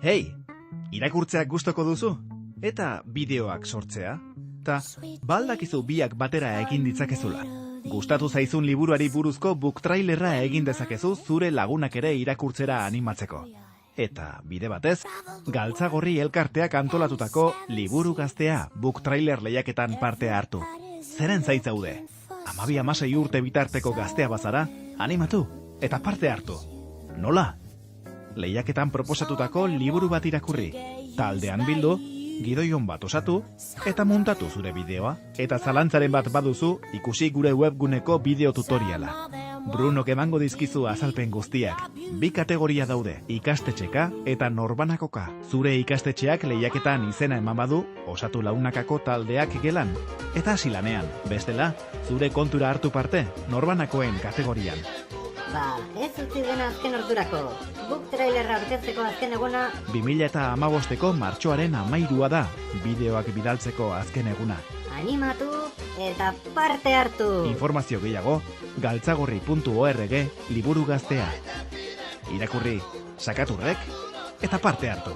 Hei, irakurtzeak gustoko duzu? Eta bideoak sortzea? Ta baldakizu biak batera egin ditzakezula. Gustatu zaizun liburuari buruzko book trailerra egin dezakezu zure lagunak ere irakurtzera animatzeko. Eta bide batez, Galtzagorri elkarteak antolatutako Liburu Gaztea book trailer lehiaketan parte hartu. Zeren zaitzaude? 12-16 urte bitarteko gaztea bazara, animatu eta parte hartu. Nola? Lehiaketan proposatutako liburu bat irakurri, taldean bildu, gidoion bat osatu, eta muntatu zure bideoa. Eta zalantzaren bat baduzu, ikusi gure webguneko bideo tutoriala. Brunok emango dizkizu azalpen guztiak. 2 kategoria daude, ikastetxeka eta norbanakoka. Zure ikastetxeak lehiaketan izena eman badu, osatu launakako taldeak gelan. Eta hasi lanean, bestela, zure kontura hartu parte, norbanakoen kategorian. Ez utzi dena azken ordurako. Book trailerra aurkezteko azken eguna 2015ko martxoaren 13 da, bideoak bidaltzeko azken eguna. Animatu eta parte hartu! Informazio gehiago, galtzagorri.org Liburu Gaztea. Irakurri, sakaturrek eta parte hartu.